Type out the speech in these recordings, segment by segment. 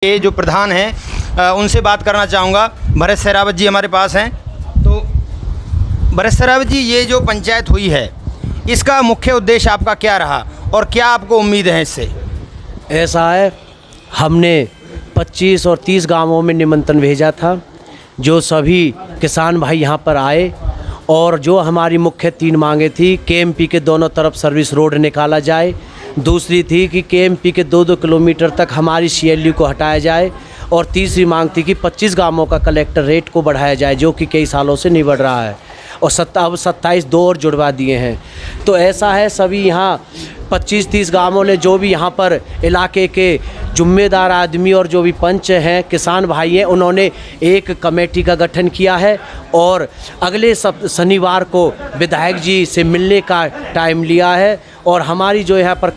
ये जो प्रधान हैं उनसे बात करना चाहूँगा। भरत सहरावत जी हमारे पास हैं। तो भरत सहरावत जी, ये जो पंचायत हुई है इसका मुख्य उद्देश्य आपका क्या रहा और क्या आपको उम्मीद है इससे? ऐसा है, हमने 25 और 30 गांवों में निमंत्रण भेजा था, जो सभी किसान भाई यहां पर आए और जो हमारी मुख्य 3 मांगे थी, केएमपी के दोनों तरफ सर्विस रोड निकाला जाए, दूसरी थी कि केएमपी के 2-2 किलोमीटर तक हमारी सीएलयू को हटाया जाए और तीसरी मांग थी कि 25 गांवों का कलेक्टर रेट को बढ़ाया जाए, जो कि कई सालों से नहीं बढ़ रहा है और 27 दो और जुड़वा दिए हैं। तो ऐसा है, सभी यहाँ 25-30 गांवों ने, जो भी यहाँ पर इलाके के जिम्मेदार आदमी और जो भी पंच हैं, किसान भाई हैं, उन्होंने एक कमेटी का गठन किया है और अगले शनिवार को विधायक जी से मिलने का टाइम लिया है और हमारी जो यहाँ पर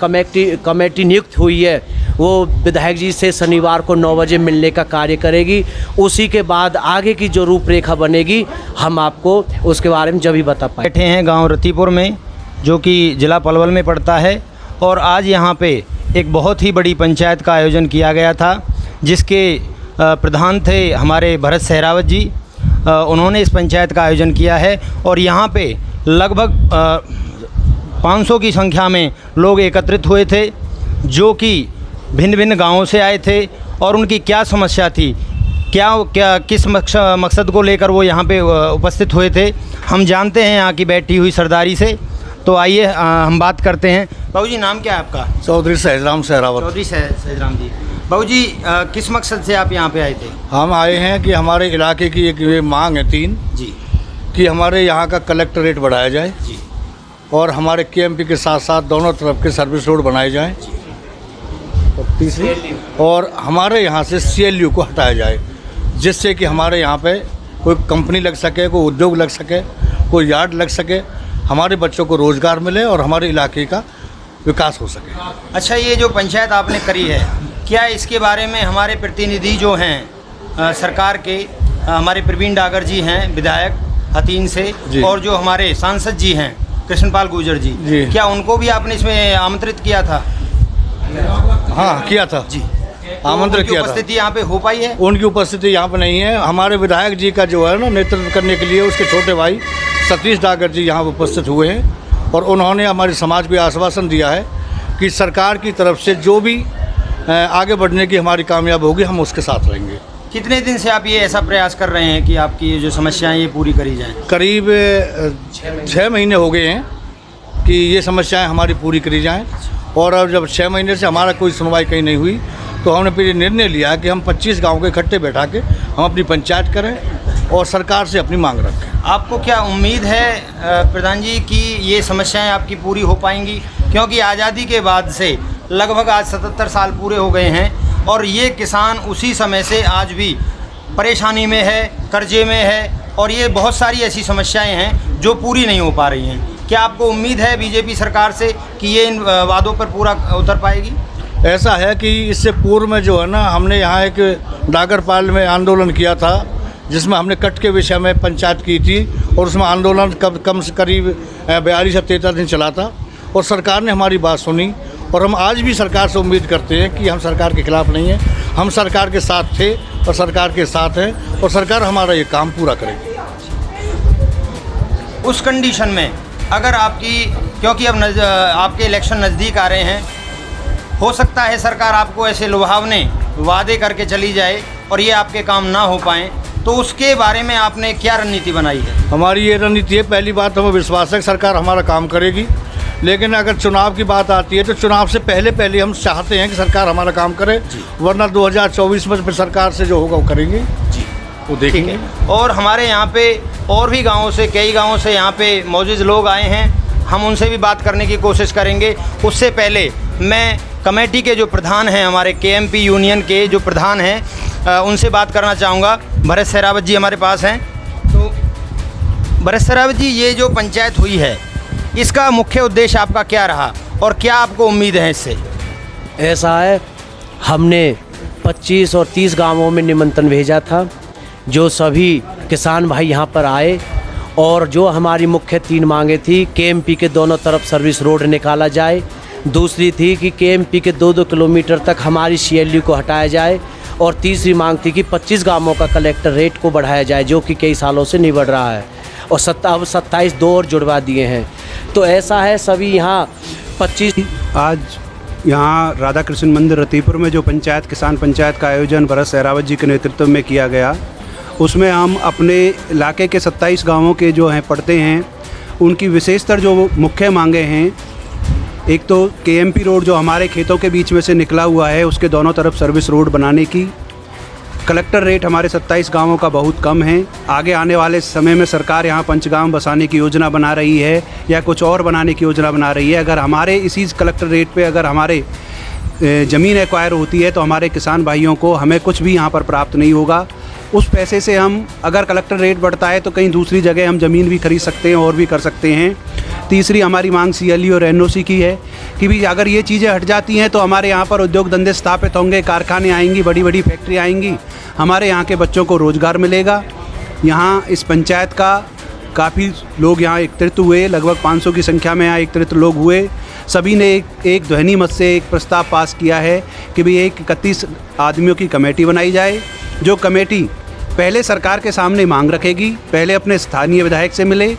कमेटी नियुक्त हुई है वो विधायक जी से शनिवार को 9 बजे मिलने का कार्य करेगी। उसी के बाद आगे की जो रूपरेखा बनेगी हम आपको उसके बारे में जब ही बता पाए। बैठे हैं गांव रतीपुर में, जो कि ज़िला पलवल में पड़ता है, और आज यहाँ पे एक बहुत ही बड़ी पंचायत का आयोजन किया गया था, जिसके प्रधान थे हमारे भरत सहरावत जी। उन्होंने इस पंचायत का आयोजन किया है और यहाँ पे लगभग 500 की संख्या में लोग एकत्रित हुए थे, जो कि भिन्न भिन्न गांवों से आए थे और उनकी क्या समस्या थी, किस मकसद को लेकर वो यहाँ पे उपस्थित हुए थे, हम जानते हैं यहाँ की बैठी हुई सरदारी से। तो आइए हम बात करते हैं। बाबू जी, नाम क्या है आपका? चौधरी सहजराम सहरावत। चौधरी सहजराम जी। बाबू जी, किस मकसद से आप यहाँ पे आए थे? हम आए हैं कि हमारे इलाके की एक मांग है 3 जी, कि हमारे यहाँ का कलेक्टर रेट बढ़ाया जाए जी, और हमारे केएमपी के साथ साथ दोनों तरफ के सर्विस रोड बनाए जाएं, और तीसरी और हमारे यहाँ से सीएलयू को हटाया जाए, जिससे कि हमारे यहाँ पे कोई कंपनी लग सके, कोई उद्योग लग सके, कोई यार्ड लग सके, हमारे बच्चों को रोज़गार मिले और हमारे इलाके का विकास हो सके। अच्छा, ये जो पंचायत आपने करी है, क्या इसके बारे में हमारे प्रतिनिधि जो हैं सरकार के, हमारे प्रवीण डागर जी हैं विधायक हतीन से, और जो हमारे सांसद जी हैं कृष्णपाल गुर्जर जी, क्या उनको भी आपने इसमें आमंत्रित किया था? हाँ, किया था जी, आमंत्रित किया था। उपस्थिति यहाँ पे हो पाई है? उनकी उपस्थिति यहाँ पे नहीं है। हमारे विधायक जी का जो है ना नेतृत्व करने के लिए उसके छोटे भाई सतीश डागर जी यहाँ उपस्थित हुए हैं और उन्होंने हमारे समाज को आश्वासन दिया है कि सरकार की तरफ से जो भी आगे बढ़ने की हमारी कामयाब होगी, हम उसके साथ रहेंगे। कितने दिन से आप ये ऐसा प्रयास कर रहे हैं कि आपकी जो समस्याएं ये पूरी करी जाएं? करीब 6 महीने हो गए हैं कि ये समस्याएं हमारी पूरी करी जाएं, और अब जब 6 महीने से हमारा कोई सुनवाई कहीं नहीं हुई तो हमने फिर निर्णय लिया कि हम 25 गाँव के इकट्ठे बैठा के हम अपनी पंचायत करें और सरकार से अपनी मांग रखें। आपको क्या उम्मीद है प्रधान जी कि ये समस्याएं आपकी पूरी हो पाएंगी? क्योंकि आज़ादी के बाद से लगभग आज 77 साल पूरे हो गए हैं और ये किसान उसी समय से आज भी परेशानी में है, कर्जे में है, और ये बहुत सारी ऐसी समस्याएं हैं जो पूरी नहीं हो पा रही हैं। क्या आपको उम्मीद है बीजेपी सरकार से कि ये इन वादों पर पूरा उतर पाएगी? ऐसा है कि इससे पूर्व में जो है ना, हमने यहाँ एक डागरपाल में आंदोलन किया था, जिसमें हमने कट के विषय में पंचायत की थी और उसमें आंदोलन कम से करीब 42 से 43 दिन चला था और सरकार ने हमारी बात सुनी। और हम आज भी सरकार से उम्मीद करते हैं कि हम सरकार के खिलाफ नहीं हैं, हम सरकार के साथ थे और सरकार के साथ हैं और सरकार हमारा ये काम पूरा करेगी। उस कंडीशन में अगर आपकी, क्योंकि अब आपके इलेक्शन नज़दीक आ रहे हैं, हो सकता है सरकार आपको ऐसे लुभावने वादे करके चली जाए और ये आपके काम ना हो पाएँ, तो उसके बारे में आपने क्या रणनीति बनाई है? हमारी ये रणनीति है, पहली बात हमें विश्वास है कि सरकार हमारा काम करेगी, लेकिन अगर चुनाव की बात आती है तो चुनाव से पहले हम चाहते हैं कि सरकार हमारा काम करे, वरना 2024 में फिर सरकार से जो होगा वो करेंगे जी, वो देखेंगे। और हमारे यहाँ पे और भी गाँवों से, कई गाँवों से यहाँ पे मौजूद लोग आए हैं, हम उनसे भी बात करने की कोशिश करेंगे। उससे पहले मैं कमेटी के जो प्रधान हैं, हमारे केएमपी यूनियन के जो प्रधान हैं, उनसे बात करना चाहूँगा। भरत सहरावत जी हमारे पास हैं। तो भरत सहरावत जी, ये जो पंचायत हुई है इसका मुख्य उद्देश्य आपका क्या रहा और क्या आपको उम्मीद है इससे? ऐसा है, हमने 25 और 30 गांवों में निमंत्रण भेजा था, जो सभी किसान भाई यहाँ पर आए और जो हमारी मुख्य 3 मांगे थी, केएमपी के दोनों तरफ सर्विस रोड निकाला जाए, दूसरी थी कि केएमपी के 2-2 किलोमीटर तक हमारी सीएलयू को हटाया जाए और तीसरी मांग थी कि 25 गांवों का कलेक्टर रेट को बढ़ाया जाए, जो कि कई सालों से नहीं बढ़ रहा है, और अब 27 दो और जुड़वा दिए हैं। तो ऐसा है, सभी यहाँ 25 आज यहाँ राधा कृष्ण मंदिर रतीपुर में जो पंचायत किसान पंचायत का आयोजन भरत सहरावत जी के नेतृत्व में किया गया, उसमें हम अपने इलाके के 27 गांवों के जो हैं पड़ते हैं, उनकी विशेषतर जो मुख्य मांगे हैं, एक तो केएमपी रोड जो हमारे खेतों के बीच में से निकला हुआ है, उसके दोनों तरफ सर्विस रोड बनाने की। कलेक्टर रेट हमारे 27 गांवों का बहुत कम है। आगे आने वाले समय में सरकार यहाँ पंचगांव बसाने की योजना बना रही है या कुछ और बनाने की योजना बना रही है। अगर हमारे इसी कलेक्टर रेट पे अगर हमारे ज़मीन एक्वायर होती है तो हमारे किसान भाइयों को हमें कुछ भी यहाँ पर प्राप्त नहीं होगा। उस पैसे से हम, अगर कलेक्टर रेट बढ़ता है तो कहीं दूसरी जगह हम ज़मीन भी खरीद सकते हैं और भी कर सकते हैं। तीसरी हमारी मांग CLE और NOC की है कि भी अगर ये चीज़ें हट जाती हैं तो हमारे यहाँ पर उद्योग धंधे स्थापित होंगे, कारखाने आएंगी, बड़ी बड़ी फैक्ट्री आएंगी, हमारे यहाँ के बच्चों को रोज़गार मिलेगा। यहाँ इस पंचायत का काफ़ी लोग यहाँ एकत्रित हुए, लगभग 500 की संख्या में यहाँ एकत्रित लोग हुए। सभी ने एक ध्वनि मत से एक प्रस्ताव पास किया है कि भाई एक 31 आदमियों की कमेटी बनाई जाए, जो कमेटी पहले सरकार के सामने मांग रखेगी, पहले अपने स्थानीय विधायक से मिले,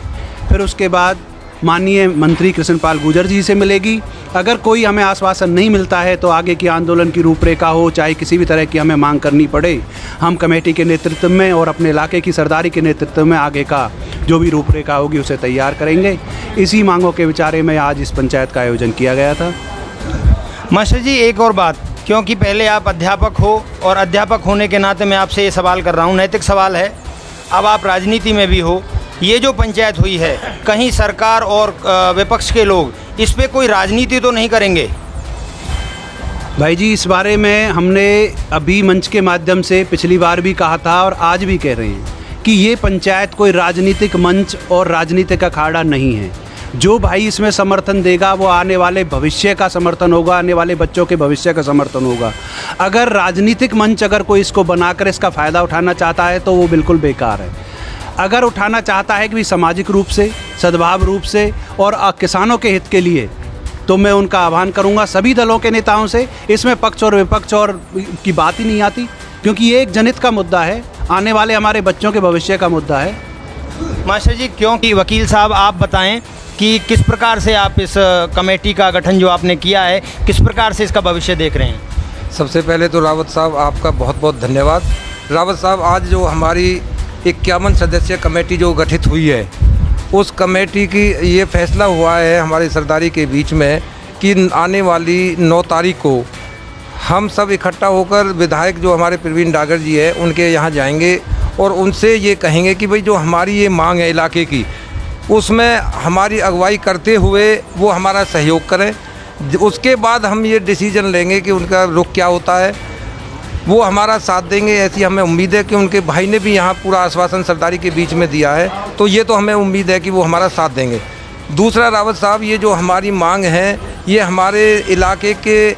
फिर उसके बाद माननीय मंत्री कृष्णपाल गुर्जर जी से मिलेगी। अगर कोई हमें आश्वासन नहीं मिलता है तो आगे की आंदोलन की रूपरेखा हो, चाहे किसी भी तरह की हमें मांग करनी पड़े, हम कमेटी के नेतृत्व में और अपने इलाके की सरदारी के नेतृत्व में आगे का जो भी रूपरेखा होगी उसे तैयार करेंगे। इसी मांगों के विचारे में आज इस पंचायत का आयोजन किया गया था। मास्टर जी, एक और बात, क्योंकि पहले आप अध्यापक हो और अध्यापक होने के नाते मैं आपसे ये सवाल कर रहा हूँ, नैतिक सवाल है, अब आप राजनीति में भी हो, ये जो पंचायत हुई है, कहीं सरकार और विपक्ष के लोग इस पे कोई राजनीति तो नहीं करेंगे? भाई जी, इस बारे में हमने अभी मंच के माध्यम से पिछली बार भी कहा था और आज भी कह रहे हैं कि ये पंचायत कोई राजनीतिक मंच और राजनीतिक अखाड़ा नहीं है। जो भाई इसमें समर्थन देगा वो आने वाले भविष्य का समर्थन होगा, आने वाले बच्चों के भविष्य का समर्थन होगा। अगर राजनीतिक मंच अगर कोई इसको बनाकर इसका फ़ायदा उठाना चाहता है तो वो बिल्कुल बेकार है। अगर उठाना चाहता है कि भी सामाजिक रूप से, सद्भाव रूप से और किसानों के हित के लिए, तो मैं उनका आह्वान करूंगा सभी दलों के नेताओं से, इसमें पक्ष और विपक्ष और की बात ही नहीं आती, क्योंकि ये एक जनहित का मुद्दा है, आने वाले हमारे बच्चों के भविष्य का मुद्दा है। मास्टर जी, क्योंकि वकील साहब आप बताएं कि किस प्रकार से आप इस कमेटी का गठन जो आपने किया है, किस प्रकार से इसका भविष्य देख रहे हैं? सबसे पहले तो रावत साहब आपका बहुत बहुत धन्यवाद। रावत साहब, आज जो हमारी 51 सदस्यीय कमेटी जो गठित हुई है, उस कमेटी की ये फैसला हुआ है हमारी सरदारी के बीच में कि आने वाली 9 तारीख को हम सब इकट्ठा होकर विधायक जो हमारे प्रवीण डागर जी है उनके यहाँ जाएंगे और उनसे ये कहेंगे कि भाई जो हमारी ये मांग है इलाके की, उसमें हमारी अगुवाई करते हुए वो हमारा सहयोग करें। उसके बाद हम ये डिसीजन लेंगे कि उनका रुख क्या होता है, वो हमारा साथ देंगे, ऐसी हमें उम्मीद है कि उनके भाई ने भी यहाँ पूरा आश्वासन सरदारी के बीच में दिया है, तो ये तो हमें उम्मीद है कि वो हमारा साथ देंगे। दूसरा, रावत साहब, ये जो हमारी मांग है ये हमारे इलाके के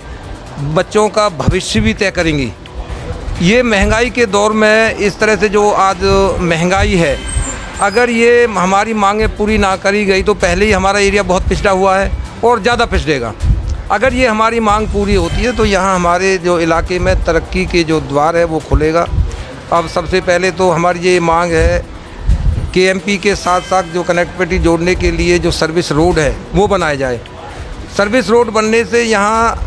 बच्चों का भविष्य भी तय करेंगी। ये महंगाई के दौर में इस तरह से जो आज महंगाई है, अगर ये हमारी मांगें पूरी ना करी गई तो पहले ही हमारा एरिया बहुत पिछड़ा हुआ है और ज़्यादा पिछड़ेगा। अगर ये हमारी मांग पूरी होती है तो यहाँ हमारे जो इलाके में तरक्की के जो द्वार है वो खुलेगा। अब सबसे पहले तो हमारी ये मांग है KMP के साथ साथ जो कनेक्टिविटी जोड़ने के लिए जो सर्विस रोड है वो बनाया जाए। सर्विस रोड बनने से यहाँ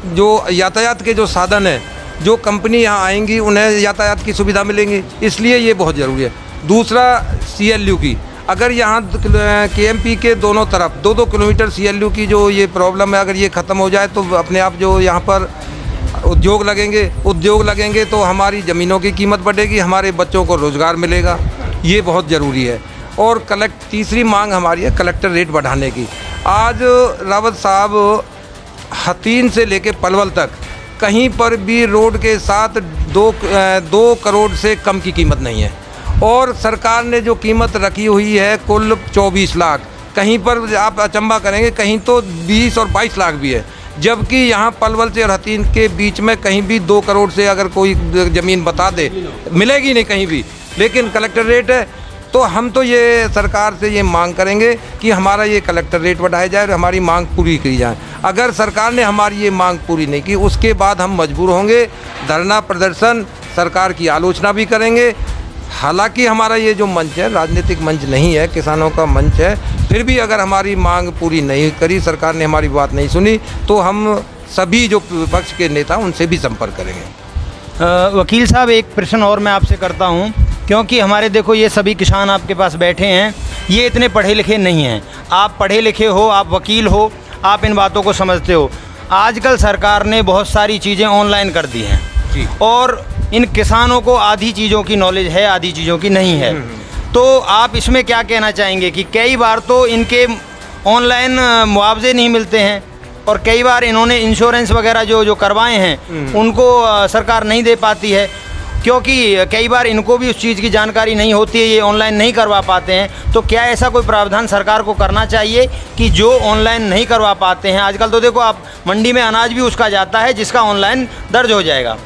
जो यातायात के जो साधन हैं, जो कंपनी यहाँ आएंगी उन्हें यातायात की सुविधा मिलेंगी, इसलिए ये बहुत ज़रूरी है। दूसरा, CLU की, अगर यहाँ KMP के दोनों तरफ 2-2 किलोमीटर CLU की जो ये प्रॉब्लम है, अगर ये ख़त्म हो जाए तो अपने आप जो यहाँ पर उद्योग लगेंगे तो हमारी ज़मीनों की कीमत बढ़ेगी, हमारे बच्चों को रोज़गार मिलेगा, ये बहुत ज़रूरी है। और तीसरी मांग हमारी है कलेक्टर रेट बढ़ाने की। आज रावत साहब, हतीन से लेके पलवल तक कहीं पर भी रोड के साथ 2 करोड़ से कम की कीमत नहीं है, और सरकार ने जो कीमत रखी हुई है कुल 24 लाख, कहीं पर आप अचंभा करेंगे कहीं तो 20 और 22 लाख भी है, जबकि यहाँ पलवल से और हतीन के बीच में कहीं भी 2 करोड़ से अगर कोई ज़मीन बता दे, मिलेगी नहीं कहीं भी, लेकिन कलेक्टर रेट है। तो हम तो ये सरकार से ये मांग करेंगे कि हमारा ये कलेक्टर रेट बढ़ाया जाए और हमारी मांग पूरी की जाए। अगर सरकार ने हमारी ये मांग पूरी नहीं की, उसके बाद हम मजबूर होंगे धरना प्रदर्शन, सरकार की आलोचना भी करेंगे। हालांकि हमारा ये जो मंच है राजनीतिक मंच नहीं है, किसानों का मंच है, फिर भी अगर हमारी मांग पूरी नहीं करी, सरकार ने हमारी बात नहीं सुनी, तो हम सभी जो विपक्ष के नेता उनसे भी संपर्क करेंगे। वकील साहब, एक प्रश्न और मैं आपसे करता हूं, क्योंकि हमारे देखो ये सभी किसान आपके पास बैठे हैं, ये इतने पढ़े लिखे नहीं हैं। आप पढ़े लिखे हो, आप वकील हो, आप इन बातों को समझते हो। आजकल सरकार ने बहुत सारी चीज़ें ऑनलाइन कर दी हैं और इन किसानों को आधी चीज़ों की नॉलेज है, आधी चीज़ों की नहीं है। तो आप इसमें क्या कहना चाहेंगे कि कई बार तो इनके ऑनलाइन मुआवजे नहीं मिलते हैं और कई बार इन्होंने इंश्योरेंस वगैरह जो करवाए हैं उनको सरकार नहीं दे पाती है, क्योंकि कई बार इनको भी उस चीज़ की जानकारी नहीं होती है, ये ऑनलाइन नहीं करवा पाते हैं। तो क्या ऐसा कोई प्रावधान सरकार को करना चाहिए कि जो ऑनलाइन नहीं करवा पाते हैं, आजकल तो देखो आप मंडी में अनाज भी उसका जाता है जिसका ऑनलाइन दर्ज हो जाएगा।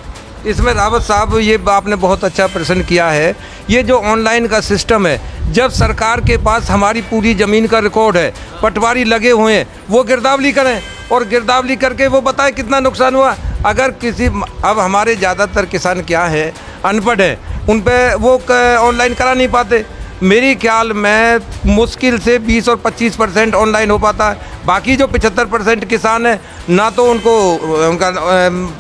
इसमें रावत साहब ये आपने बहुत अच्छा प्रश्न किया है। ये जो ऑनलाइन का सिस्टम है, जब सरकार के पास हमारी पूरी ज़मीन का रिकॉर्ड है, पटवारी लगे हुए हैं, वो गिरदावरी करें और गिरदावरी करके वो बताएं कितना नुकसान हुआ। अगर किसी, अब हमारे ज़्यादातर किसान क्या है, अनपढ़ हैं, उन पे वो ऑनलाइन करा नहीं पाते। मेरी ख्याल में मुश्किल से 20 और 25% ऑनलाइन हो पाता है। बाकी जो 75% किसान हैं, ना तो उनका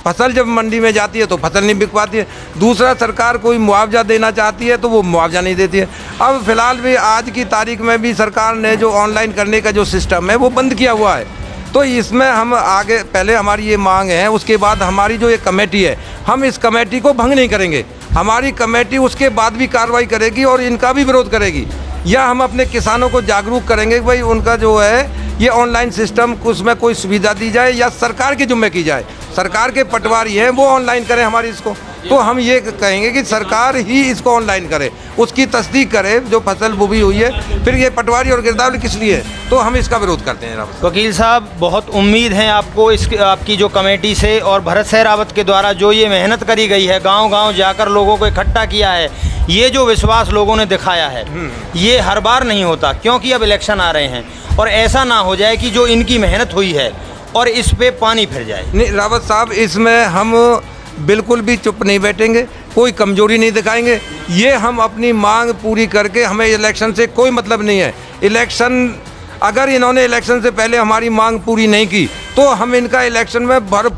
फसल जब मंडी में जाती है तो फसल नहीं बिक पाती है। दूसरा, सरकार कोई मुआवजा देना चाहती है तो वो मुआवजा नहीं देती है। अब फ़िलहाल भी आज की तारीख में भी सरकार ने जो ऑनलाइन करने का जो सिस्टम है वो बंद किया हुआ है। तो इसमें हम आगे, पहले हमारी ये मांग है, उसके बाद हमारी जो ये कमेटी है, हम इस कमेटी को भंग नहीं करेंगे। हमारी कमेटी उसके बाद भी कार्रवाई करेगी और इनका भी विरोध करेगी, या हम अपने किसानों को जागरूक करेंगे कि भाई उनका जो है ये ऑनलाइन सिस्टम, उसमें कोई सुविधा दी जाए या सरकार के जिम्मे की जाए। सरकार के पटवारी हैं, वो ऑनलाइन करें हमारी इसको। तो हम ये कहेंगे कि सरकार ही इसको ऑनलाइन करे, उसकी तस्दीक करे जो फसल बुबी हुई है। फिर ये पटवारी और गिरदावरी किस लिए है, तो हम इसका विरोध करते हैं। वकील साहब, बहुत उम्मीद है आपको आपकी जो कमेटी से और भरत सहरावत के द्वारा जो ये मेहनत करी गई है, गांव-गांव जाकर लोगों को इकट्ठा किया है, ये जो विश्वास लोगों ने दिखाया है, ये हर बार नहीं होता, क्योंकि अब इलेक्शन आ रहे हैं और ऐसा ना हो जाए कि जो इनकी मेहनत हुई है और इस पे पानी फिर जाए। नहीं रावत साहब, इसमें हम बिल्कुल भी चुप नहीं बैठेंगे, कोई कमजोरी नहीं दिखाएंगे। ये हम अपनी मांग पूरी करके, हमें इलेक्शन से कोई मतलब नहीं है। इलेक्शन, अगर इन्होंने इलेक्शन से पहले हमारी मांग पूरी नहीं की तो हम इनका इलेक्शन में भर